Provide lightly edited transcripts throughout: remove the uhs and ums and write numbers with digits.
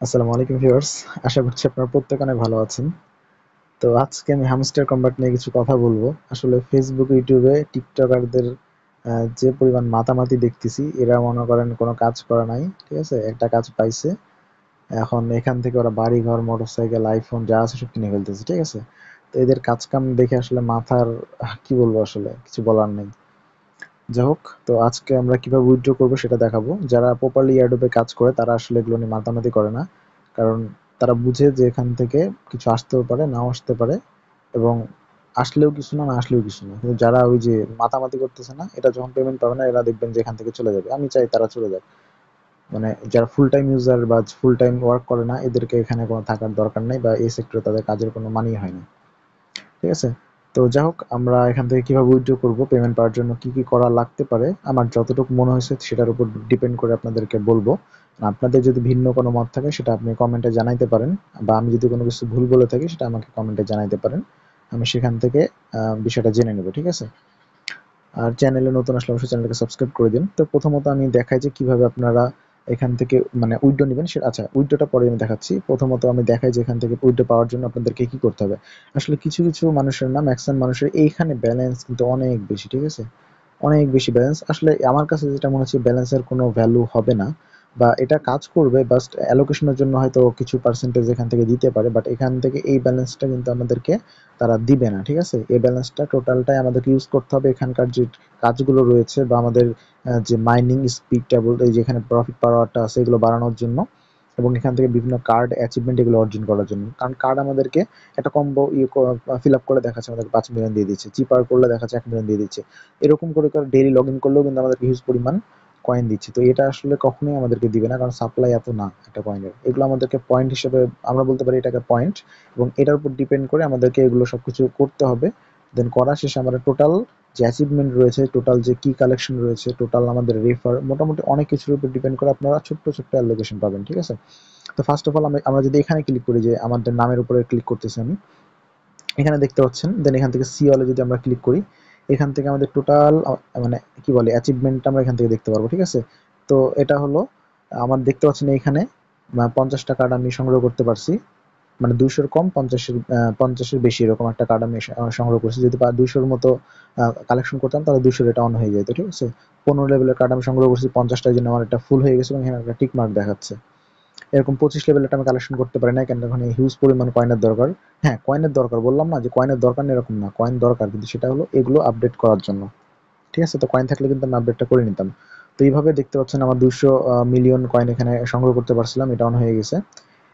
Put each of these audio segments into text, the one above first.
আসসালামু আলাইকুম ভিউয়ার্স। আশা করছি আপনারা প্রত্যেকে অনেক ভালো আছেন। তো আজকে আমি হ্যামস্টার কম্ব্যাট নিয়ে কিছু কথা বলবো। আসলে ফেসবুক, ইউটিউবে টিকটকারদের যে পরিমাণ মাতামাতি দেখতেছি, এরা মনে করেন কোনো কাজ করা নাই, ঠিক আছে? একটা কাজ পাইছে, এখন এখান থেকে ওরা বাড়ি-ঘর, মোটরসাইকেল, আইফোন যা আছে সব কিনে ফেলতেছে, ঠিক আছে? তো এদের কাজ-কাম দেখে আসলে মাথার কি বলবো, আসলে কিছু বলার নেই। যাই হোক, তো আজকে আমরা কিভাবে উইথড্র করবো সেটা দেখাবো। যারা প্রপারলি এয়ারড্রপে কাজ করে তারা আসলে এগুলো নিয়ে মাতামাতি করে না, কারণ তারা বুঝে যে এখান থেকে কিছু আসতেও পারে, নাও আসতে পারে, এবং আসলেও কিছু না, না আসলেও কিছু না। কিন্তু যারা ওই যে মাতামাতি করতেছে না, এটা যখন পেমেন্ট পাবে না, এরা দেখবেন যে এখান থেকে চলে যাবে। আমি চাই তারা চলে যাক। মানে যারা ফুল টাইম ইউজার বা ফুল টাইম ওয়ার্ক করে না, এদেরকে এখানে কোনো থাকার দরকার নেই, বা এই সেক্টরে তাদের কাজের কোনো মানেই হয় না, ঠিক আছে? তো যাই হোক, আমরা এখান থেকে কিভাবে উইথড্র করব, পেমেন্ট পাওয়ার জন্য কি কি করা লাগতে পারে, আমার যতটুকু মনে হয়েছে সেটার উপর ডিপেন্ড করে আপনাদেরকে বলবো। আপনাদের যদি ভিন্ন কোনো মত থাকে সেটা আপনি কমেন্টে জানাইতে পারেন, বা আমি যদি কোনো কিছু ভুল বলে থাকি সেটা আমাকে কমেন্টে জানাইতে পারেন। আমি সেখান থেকে বিষয়টা জেনে নেব, ঠিক আছে? আর চ্যানেলে নতুন আসলে অবশ্যই চ্যানেলটাকে সাবস্ক্রাইব করে দিন। তো প্রথমত আমি দেখাই যে কিভাবে আপনারা এখান থেকে মানে উইথড্র নিবেন সেটা। আচ্ছা, উইথড্রটা পরে আমি দেখাচ্ছি। প্রথমত আমি দেখাই যে এখান থেকে উইথড্র পাওয়ার জন্য আপনাদেরকে কি করতে হবে। আসলে কিছু কিছু মানুষের না, ম্যাক্সিমাম মানুষের এইখানে ব্যালেন্স কিন্তু অনেক বেশি, ঠিক আছে? অনেক বেশি ব্যালেন্স। আসলে আমার কাছে যেটা মনে হচ্ছে, ব্যালেন্সের কোনো ভ্যালু হবে না, বা এটা কাজ করবে জাস্ট অ্যালোকেশনের জন্য, হয়তো কিছু পার্সেন্টেজ এখান থেকে দিতে পারে, বাট এখান থেকে এই ব্যালেন্সটা কিন্তু আমাদেরকে তারা দিবে না, ঠিক আছে? এই ব্যালেন্সটা টোটালটাই আমাদেরকে ইউজ করতে হবে এখানকার যে কাজগুলো রয়েছে, বা আমাদের যে মাইনিং স্পিডটা বলতে, এই যে এখানে প্রফিট পাওয়ারটা আছে, এগুলো বাড়ানোর জন্য, এবং এখান থেকে বিভিন্ন কার্ড অ্যাচিভমেন্ট এগুলো অর্জন করার জন্য। কারণ কার্ড আমাদেরকে একটা কম্বো ফিল আপ করে দেখাচ্ছে আমাদেরকে 5 মিলিয়ন দিয়ে দিচ্ছে, চিপার করলে দেখাচ্ছে 1 মিলিয়ন দিয়ে দিচ্ছে। এরকম করে করে ডেইলি লগ ইন করলেও কিন্তু আমাদেরকে হিউজ পরিমাণ কয়েন দিচ্ছে। তো এটা আসলে কখনোই আমাদেরকে দিবে না, কারণ সাপ্লাই এত না একটা কয়েনের। এগুলো আমাদেরকে পয়েন্ট হিসেবে আমরা বলতে পারি এটাকে পয়েন্ট, এবং এটার উপর ডিপেন্ড করে আমাদেরকে এগুলো সবকিছু করতে হবে। দেন করা শেষে আমরা টোটাল যে অ্যাচিভমেন্ট রয়েছে, টোটাল যে কি কালেকশন রয়েছে, টোটাল আমাদের রেফার, মোটামুটি অনেক কিছুর উপর ডিপেন্ড করে আপনারা ছোট্ট ছোট্ট অ্যালোকেশন পাবেন, ঠিক আছে? তো ফার্স্ট অফ অল আমরা যদি এখানে ক্লিক করি, যে আমাদের নামের উপরে ক্লিক করতেছি আমি, এখানে দেখতে পাচ্ছেন। দেন এখান থেকে সি অলে যদি আমরা ক্লিক করি, এখান থেকে আমাদের টোটাল মানে কি বলে অ্যাচিভমেন্ট আমরা এখান থেকে দেখতে পারবো, ঠিক আছে? তো এটা হলো আমার দেখতে পাচ্ছেন এখানে 50টা কার্ড আমি সংগ্রহ করতে পারছি। মানে 200-র কম, 50-এর বেশি, এরকম একটা কার্ড আমি সংগ্রহ করছি। যদি 200-র মতো কালেকশন করতাম তাহলে 200-র এটা অন হয়ে যেত, ঠিক আছে? 15 লেভেলের কার্ড আমি সংগ্রহ করছি 50টার জন্য, আমার এটা ফুল হয়ে গেছে এবং এখানে একটা টিক মার্ক দেখাচ্ছে। এরকম 25 লেভেলটা আমি কালেকশন করতে পারি না, কেন ওখানে হিউজ পরিমাণ কয়েনের দরকার। হ্যাঁ, কয়েনের দরকার, বললাম না যে কয়েনের দরকার নেই, এরকম না, কয়েন দরকার, কিন্তু সেটা হলো এগুলো আপডেট করার জন্য, ঠিক আছে? তো কয়েন থাকলে কিন্তু আমি আপডেটটা করে নিতাম। তো এইভাবে দেখতে পাচ্ছেন আমার 200 মিলিয়ন কয়েন এখানে সংগ্রহ করতে পারছিলাম, এটা অন হয়ে গেছে।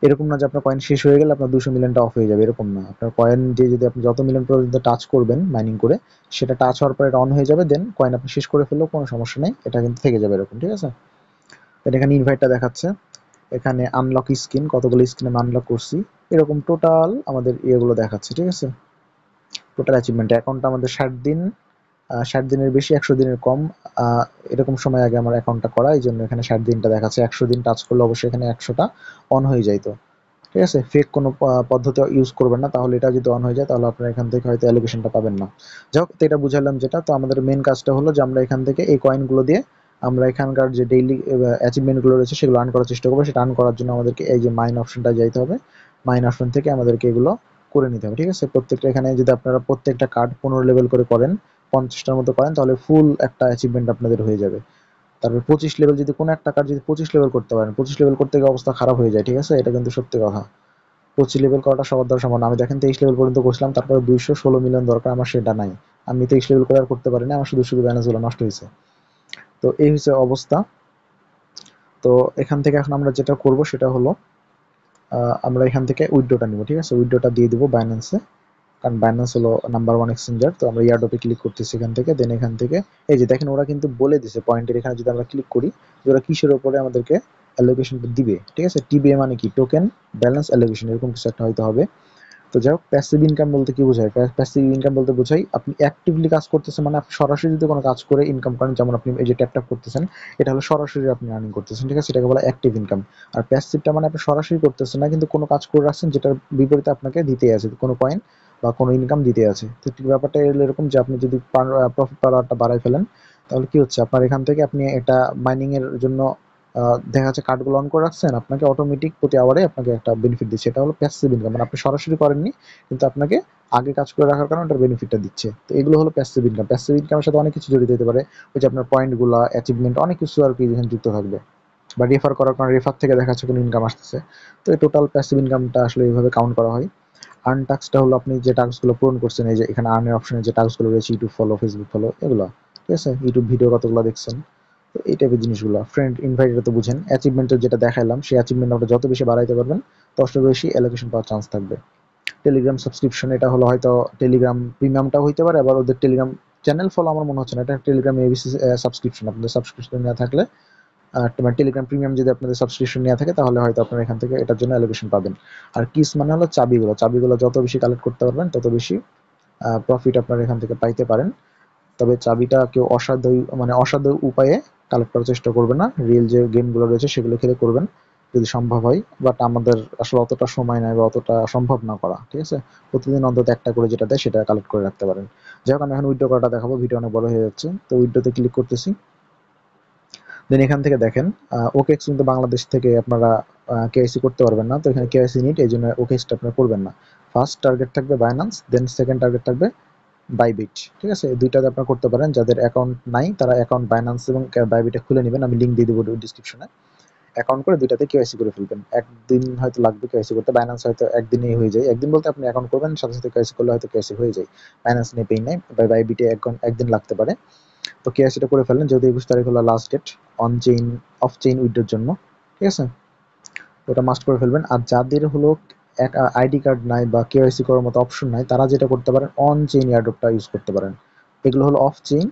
এরকম না যে আপনার কয়েন শেষ হয়ে গেলে আপনার 200 মিলিয়নটা অফ হয়ে যাবে, এরকম না। আপনার কয়েন দিয়ে যদি আপনি যত মিলিয়ন পর্যন্ত টাচ করবেন মাইনিং করে, সেটা টাচ হওয়ার পর এটা অন হয়ে যাবে। দেন কয়েন আপনি শেষ করে ফেললেও কোনো সমস্যা নেই, এটা কিন্তু থেকে যাবে এরকম, ঠিক আছে? দেন এখানে ইনভাইটটা দেখাচ্ছে, এখানে আনলক স্কিন, কতগুলো স্কিন আমি আনলক করছি, এরকম টোটাল আমাদের ইয়েগুলো দেখাচ্ছে, ঠিক আছে? টোটাল অ্যাচিভমেন্ট অ্যাকাউন্টটা আমাদের 60 দিন, 60 দিনের বেশি, 100 দিনের কম, আহ, এরকম সময় আগে আমার অ্যাকাউন্টটা করা, এই জন্য এখানে 60 দিনটা দেখাচ্ছে। 100 দিন টাচ করলে অবশ্যই এখানে 100টা অন হয়ে যাইতো, ঠিক আছে? ফেক কোনো পদ্ধতি ইউজ করবেন না, তাহলে এটা যদি অন হয়ে যায় তাহলে আপনারা এখান থেকে হয়তো অ্যালোকেশনটা পাবেন না। যাই হোক, তো এটা বুঝালাম যেটা। তো আমাদের মেন কাজটা হলো যে আমরা এখান থেকে এই কয়েনগুলো দিয়ে আমরা এখানকার যে ডেইলি অ্যাচিভমেন্টগুলো রয়েছে সেগুলো আর্ন করার চেষ্টা করবো। সেটা আর্ন করার জন্য আমাদেরকে এই যে মাইন অপশনটা যাইতে হবে। মাইন অপশন থেকে আমাদেরকে এগুলো করে নিতে হবে, ঠিক আছে? প্রত্যেকটা এখানে যদি আপনারা প্রত্যেকটা কার্ড 15 লেভেল করে করেন, 50টার মতো করেন, তাহলে ফুল একটা অ্যাচিভমেন্ট আপনাদের হয়ে যাবে। তারপর 25 লেভেল, যদি কোনো একটা কার্ড যদি 25 লেভেল করতে পারেন, 25 লেভেল করতে গিয়ে অবস্থা খারাপ হয়ে যায়, ঠিক আছে? এটা কিন্তু সত্যি কথা। 25 লেভেল করাটা সবার দ্বারা সম্ভব না। আমি দেখেন 23 লেভেল পর্যন্ত করছিলাম, তারপরে 216 মিলিয়ন দরকার, আমার সেটা নাই। আমি 23 লেভেল করে আর করতে পারি না, আমার শুধু শুধু ব্যালেন্স গুলো নষ্ট হয়েছে। তো এই হচ্ছে অবস্থা। তো এখান থেকে এখন আমরা যেটা করব সেটা হলো আমরা এখান থেকে উইথড্রটা নিব, ঠিক আছে? উইথড্রটা দিয়ে দিব বাইন্যান্সে, কারণ বাইন্যান্স হলো নাম্বার 1 এক্সচেঞ্জার। তো আমরা ইয়ারডপে ক্লিক করতেছি এখান থেকে। দেন এখান থেকে এই যে দেখেন, ওরা কিন্তু বলে দিছে পয়েন্টের, এখানে যদি আমরা ক্লিক করি যে ওরা কিসের উপরে আমাদেরকে অ্যালোকেশনটা দিবে, ঠিক আছে? টিবিএ মানে কি, টোকেন ব্যালেন্স অ্যালোকেশন, এরকম কিছু একটা হয়তো হবে। তো যাই হোক, প্যাসিভ ইনকাম বলতে কি বোঝায়? প্যাসিভ ইনকাম বলতে বোঝায় আপনি অ্যাক্টিভলি কাজ করতেছেন, মানে আপনি সরাসরি যদি কোনো কাজ করে ইনকাম করেন, যেমন আপনি এই যে ট্যাপ ট্যাপ করতেছেন, এটা হলো সরাসরি আপনি আর্নিং করতেছেন, ঠিক আছে? এটাকে বলা অ্যাক্টিভ ইনকাম। আর প্যাসিভটা মানে আপনি সরাসরি করতেছেন না, কিন্তু কোনো কাজ করে রাখছেন যেটার বিপরীতে আপনাকে দিতে আছে কোনো কয়েন বা কোনো ইনকাম দিতে আছে। তো ঠিক ব্যাপারটা এলো এরকম যে আপনি যদি প্রফিট পাওয়ারটা বাড়াই ফেলেন, তাহলে কি হচ্ছে, আপনার এখান থেকে আপনি এটা মাইনিং এর জন্য দেখা যাচ্ছে কার্ডগুলো অন করে রাখছেন, আপনাকে অটোমেটিক প্রতি আওয়ারে আপনাকে একটা বেনিফিট দিচ্ছে। এটা হলো প্যাসিভ ইনকাম, মানে আপনি সরাসরি করেননি কিন্তু আপনাকে আগে কাজ করে রাখার কারণে ওটার বেনিফিটটা দিচ্ছে। তো এগুলো হলো প্যাসিভ ইনকাম। প্যাসিভ ইনকামের সাথে অনেক কিছু জড়িত হতে পারে, ওই যে আপনার পয়েন্টগুলো, অ্যাচিভমেন্ট, অনেক কিছু আর কি এখানে যুক্ত থাকবে, বা রেফার করার কারণে রেফার থেকে দেখা যাচ্ছে কোনো ইনকাম আসতেছে। তো এই টোটাল প্যাসিভ ইনকামটা আসলে এইভাবে কাউন্ট করা হয়। আর্ন টাস্কটা হলো আপনি যে টাস্কগুলো পূরণ করছেন, এই যে এখানে আর্নের অপশনে যে টাস্কগুলো রয়েছে, ইউটিউব ফলো, ফেসবুক ফলো, এগুলো ঠিক আছে, ইউটিউব ভিডিও কতগুলো দেখছেন, তো এই টাইপের জিনিসগুলো। ফ্রেন্ড ইনভাইট, এটা তো বুঝেন। অ্যাচিভমেন্টের যেটা দেখাইলাম, সেই অ্যাচিভমেন্ট আপনারা যত বেশি বাড়াইতে পারবেন তত বেশি অ্যালোকেশন পাওয়ার চান্স থাকবে। টেলিগ্রাম সাবস্ক্রিপশন, এটা হলো হয়তো টেলিগ্রাম প্রিমিয়ামটাও হইতে পারে, আবার ওদের টেলিগ্রাম চ্যানেল ফলো আমার মনে হচ্ছে না, এটা টেলিগ্রাম এবিসি সাবস্ক্রিপশন। আপনাদের সাবস্ক্রিপশন নেওয়া থাকলে তোমার টেলিগ্রাম প্রিমিয়াম যদি আপনাদের সাবস্ক্রিপশন নেওয়া থাকে তাহলে হয়তো আপনারা এখান থেকে এটার জন্য অ্যালোকেশন পাবেন। আর কিস মানে হলো চাবিগুলো, চাবিগুলো যত বেশি কালেক্ট করতে পারবেন তত বেশি প্রফিট আপনারা এখান থেকে পাইতে পারেন। তবে চাবিটা কেউ অসাধু, মানে অসাধু উপায়ে কালেক্ট করার চেষ্টা করবে না, রিয়েল যে গেমগুলো রয়েছে সেগুলো খেলে করবেন যদি সম্ভব হয়। বাট আমাদের আসলে অতটা সময় নাই বা অতটা সম্ভব না করা, ঠিক আছে। প্রতিদিন অন্তত একটা করে যেটা দেয় সেটা কালেক্ট করে রাখতে পারেন। যাই হোক, আমি এখন উইথড্র করাটা দেখাবো, ভিডিও অনেক বড় হয়ে যাচ্ছে। তো উইথড্রোতে ক্লিক করতেছি। দেন এখান থেকে দেখেন ওকেএক্স কিন্তু বাংলাদেশ থেকে আপনারা কেওয়াইসি করতে পারবেন না, তো এখানে কেওয়াইসি নিড, এই জন্য ওকেএক্সটা আপনারা করবেন না। ফার্স্ট টার্গেট থাকবে বাইন্যান্স, দেন সেকেন্ড টার্গেট থাকবে বাইবিট, ঠিক আছে। এই দুইটাতে আপনারা করতে পারেন। যাদের অ্যাকাউন্ট নাই তারা অ্যাকাউন্ট বাইন্যান্স এবং বাইবিটে খুলে নেবেন, আমি লিঙ্ক দিয়ে দেবো ডিসক্রিপশনে। অ্যাকাউন্ট করে দুইটাতে কেওয়াইসি করে ফেলবেন। একদিন হয়তো লাগবে কেওয়াইসি করতে, বাইন্যান্স হয়তো একদিনেই হয়ে যায়। একদিন বলতে আপনি অ্যাকাউন্ট করবেন সাথে সাথে কেওয়াইসি করলে হয়তো কেওয়াইসি হয়ে যায়। বাইন্যান্স নিয়ে পেইন নাই, বাইবিটে একদিন লাগতে পারে। তো কেওয়াইসিটা করে ফেলেন, যেহেতু 21 তারিখ হলো last date on chain of chain উইথড্রোর জন্য, ঠিক আছে। ওটা মাস্ট করে ফেলবেন। আর যাদের হলো এক আইডি কার্ড নাই বা কেওয়াইসি করার মতো অপশন নাই, তারা যেটা করতে পারেন অন চেইন এয়ারড্রপটা ইউজ করতে পারেন। এগুলো হলো অফ চেইন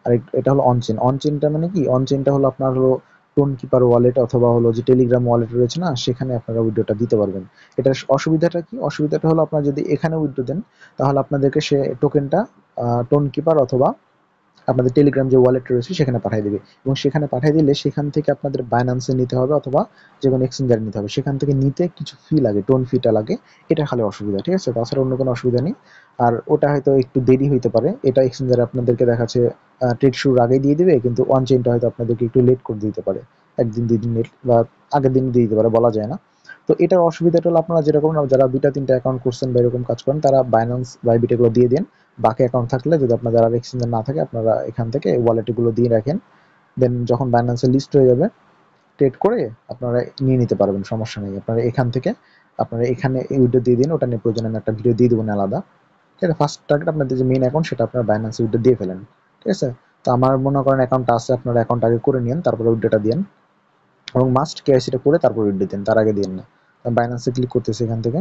আর এটা হলো অন চেইন। অন চেইনটা মানে কি, অন চেইনটা হলো আপনার হলো টোন কিপার ওয়ালেট অথবা হলো যে টেলিগ্রাম ওয়ালেট রয়েছে না, সেখানে আপনারা উইথড্রোটা দিতে পারবেন। এটার অসুবিধাটা কি, অসুবিধাটা হলো আপনারা যদি এখানে উইথড্রো দেন তাহলে আপনাদেরকে সে টোকেনটা টোন কিপার অথবা আপনাদের টেলিগ্রাম যে ওয়ালেট রয়েছে সেখানে পাঠিয়ে দেবে, এবং সেখানে পাঠিয়ে দিলে সেখান থেকে আপনাদের বাইন্যান্সে নিতে হবে অথবা যে কোনো এক্সচেঞ্জারে নিতে হবে। সেখান থেকে নিতে কিছু ফি লাগে, টোন ফিটা লাগে, এটা খালি অসুবিধা, ঠিক আছে। তাছাড়া অন্য কোনো অসুবিধা নেই। আর ওটা হয়তো একটু দেরি হইতে পারে, এটা এক্সচেঞ্জারে আপনাদেরকে দেখাচ্ছে ট্রেড শুরুর আগেই দিয়ে দিবে, কিন্তু অন চেইনটা হয়তো আপনাদেরকে একটু লেট করে দিতে পারে, একদিন দুই দিন লেট বা আগের দিন দিয়ে দিতে পারে, বলা যায় না। তো এটার অসুবিধাটা হলো আপনারা যেরকম যারা দুইটা তিনটা অ্যাকাউন্ট করছেন বা এরকম কাজ করেন তারা বাইন্যান্স বাইবিট এগুলো দিয়ে দিন। বাকি অ্যাকাউন্ট থাকলে যদি আপনাদের আর এক্সচেঞ্জার না থাকে আপনারা এখান থেকে ওয়ালেটগুলো দিয়ে রাখেন। দেন যখন বাইন্যান্সে লিস্ট হয়ে যাবে ট্রেড করে আপনারা নিয়ে নিতে পারবেন, সমস্যা নেই। আপনারা এখান থেকে আপনারা এখানে এই উইড্রো দিয়ে দিন, ওটা নিয়ে প্রয়োজনে আমি একটা ভিডিও দিয়ে দেবো আলাদা, ঠিক আছে। ফার্স্ট টার্গেট আপনাদের যে মেইন অ্যাকাউন্ট সেটা আপনারা বাইন্যান্সে উইড্রো দিয়ে ফেলেন, ঠিক আছে। তো আমার মনে করেন অ্যাকাউন্ট আছে, আপনারা অ্যাকাউন্ট আগে করে নিন, তারপরে উইড্রোটা দিন, এবং মাস্ট কেওয়াইসিটা করে তারপর উইথড্র দেন, তার আগে দিন না। বাইন্যান্সে ক্লিক করতেছি এখান থেকে,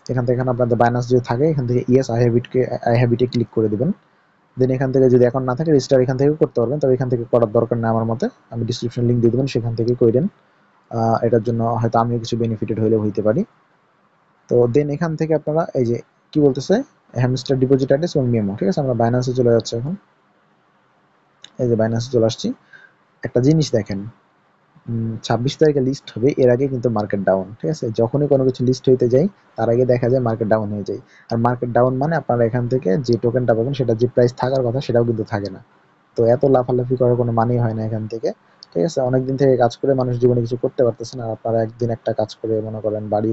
এখানে আপনাদের বাইন্যান্স যদি থাকে এখান থেকে ইয়েস আই হ্যাভ ইটে ক্লিক করে দেবেন। দেন এখান থেকে যদি অ্যাকাউন্ট না থাকে রেজিস্টার এখান থেকে করতে পারবেন, তবে এখান থেকে করার দরকার নেই আমার মতে, আমি ডিসক্রিপশন লিঙ্ক দিয়ে দেবেন, সেখান থেকে করেন। এটার জন্য হয়তো আমিও কিছু বেনিফিটেড হইলেও হইতে পারি। তো দেন এখান থেকে আপনারা এই যে কি বলতেছে হ্যামস্টার ডিপোজিট অ্যাড্রেস এবং মেমো, ঠিক আছে। আমরা বাইন্যান্সে চলে যাচ্ছি এখন, এই যে বাইন্যান্সে চলে আসছি। একটা জিনিস দেখেন, 26 তারিখে লিস্ট হবে, এর আগে কিন্তু মার্কেট ডাউন, ঠিক আছে। যখনই কোনো কিছু লিস্ট হইতে যাই তার আগে দেখা যায় মার্কেট ডাউন হয়ে যায়। আর মার্কেট ডাউন মানে আপনারা এখান থেকে যে টোকেনটা পাবেন সেটা যে প্রাইস থাকার কথা সেটাও কিন্তু থাকে না। তো এত লাফালাফি করার কোনো মানেই হয় না এখান থেকে, ঠিক আছে। অনেকদিন থেকে কাজ করে মানুষ জীবনে কিছু করতে পারতেছে না, আর আপনারা একদিন একটা কাজ করে মনে করেন বাড়ি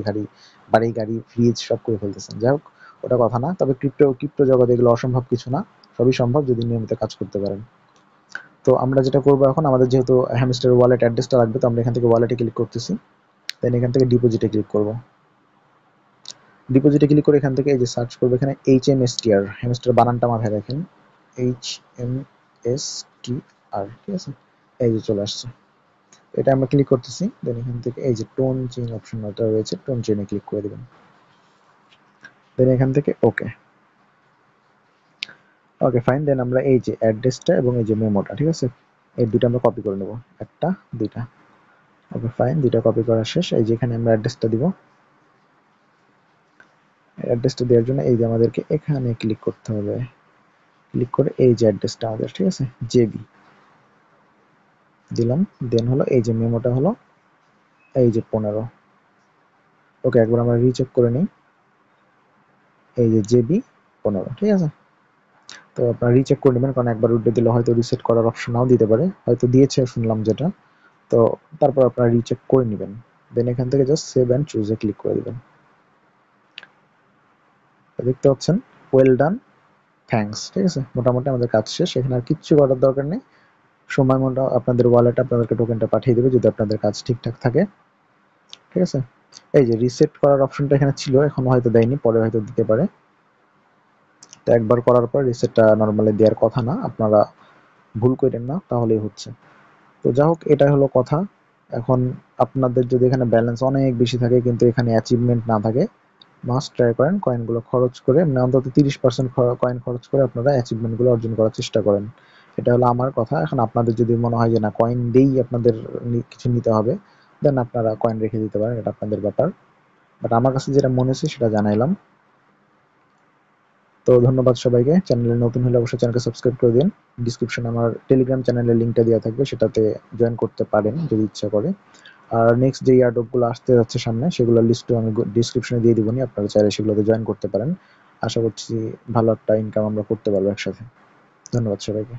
গাড়ি ফ্রিজ সব করে ফেলতেছেন। যাই হোক, ওটা কথা না। তবে ক্রিপ্টো জগতে এগুলো অসম্ভব কিছু না, সবই সম্ভব যদি নিয়মিত কাজ করতে পারেন। তো আমরা যেটা করবো এখন, আমাদের যেহেতু হ্যামস্টার ওয়ালেট অ্যাড্রেসটা লাগবে, তো আমরা এখান থেকে ওয়ালেটে ক্লিক করতেছি। দেন এখান থেকে ডিপোজিটে ক্লিক করব। ডিপোজিটে ক্লিক করে এখান থেকে এই যে সার্চ করবো, এখানে HMSTR, হ্যামস্টার বানানটা মাথায় রাখেন, HMSTR, ঠিক আছে। এই যে চলে আসছে, এটা আমরা ক্লিক করতেছি। দেন এখান থেকে এই যে টোন চেইন অপশনটা রয়েছে, টোন চেইনে ক্লিক করে দেবেন। দেন এখান থেকে ওকে ওকে ফাইন। দেন আমরা এই যে অ্যাড্রেসটা এবং এই যে মেমোটা, ঠিক আছে, এই দুটো আমরা কপি করে নেব, একটা দুইটা। ওকে ফাইন, দুইটা কপি করা শেষ। এই যে এখানে আমরা অ্যাড্রেসটা দিব, অ্যাড্রেসটা দেওয়ার জন্য এই যে আমাদেরকে এখানে ক্লিক করতে হবে, ক্লিক করে এই যে অ্যাড্রেসটা আমাদের, ঠিক আছে, জেবি দিলাম। দেন হলো এই যে মেমোটা হলো এই যে 15। ওকে, একবার আমরা রিচেক করে নিই, এই যে জেবি 15, ঠিক আছে। তো আপনারা রিচেক করে নেবেন, কারণ একবার উইথড্র দিলে হয়তো রিসেট করার অপশন নাও দিতে পারে, হয়তো দিয়েছে শুনলাম যেটা। তো তারপর আপনারা রিচেক করে নেবেন, দেন এখান থেকে জাস্ট সেভ অ্যান্ড চুজে ক্লিক করে দেবেন। দেখতে পাচ্ছেন ওয়েল ডান, থ্যাঙ্কস। ঠিক আছে, মোটামুটি আমাদের কাজ শেষ, এখানে আর কিচ্ছু করার দরকার নেই। সময় মতো আপনাদের ওয়ালেটে আপনাদেরকে টোকেনটা পাঠিয়ে দেবে যদি আপনাদের কাজ ঠিকঠাক থাকে। ঠিক আছে, এই যে রিসেট করার অপশনটা এখানে ছিল, এখন হয়তো দেয়নি, পরে হয়তো দিতে পারে। তো একবার করার পর রিসেটটা নর্মালি দেওয়ার কথা না, আপনারা ভুল করেন না, তাহলেই হচ্ছে। তো যা হোক, এটাই হলো কথা। এখন আপনাদের যদি এখানে ব্যালেন্স অনেক বেশি থাকে কিন্তু এখানে অ্যাচিভমেন্ট না থাকে, মাস্ট ট্রাই করেন কয়েনগুলো খরচ করে, মানে অন্তত 30% কয়েন খরচ করে আপনারা অ্যাচিভমেন্টগুলো অর্জন করার চেষ্টা করেন। এটা হলো আমার কথা। এখন আপনাদের যদি মনে হয় যে না, কয়েন দিয়েই আপনাদের কিছু নিতে হবে, দেন আপনারা কয়েন রেখে দিতে পারেন, এটা আপনাদের ব্যাপার। বাট আমার কাছে যেটা মনে হচ্ছে সেটা জানাইলাম। তো ধন্যবাদ সবাইকে। চ্যানেলে নতুন হলে অবশ্যই চ্যানেলকে সাবস্ক্রাইব করে দিন। ডিসক্রিপশনে আমার টেলিগ্রাম চ্যানেলের লিঙ্কটা দেওয়া থাকবে, সেটাতে জয়েন করতে পারেন যদি ইচ্ছা করে। আর নেক্সট যে এয়ারড্রপগুলো আসতে যাচ্ছে সামনে, সেগুলোর লিস্টও আমি ডিসক্রিপশনে দিয়ে দিবনি, আপনারা চাইলে সেগুলোতে জয়েন করতে পারেন। আশা করছি ভালো একটা ইনকাম আমরা করতে পারবো একসাথে। ধন্যবাদ সবাইকে।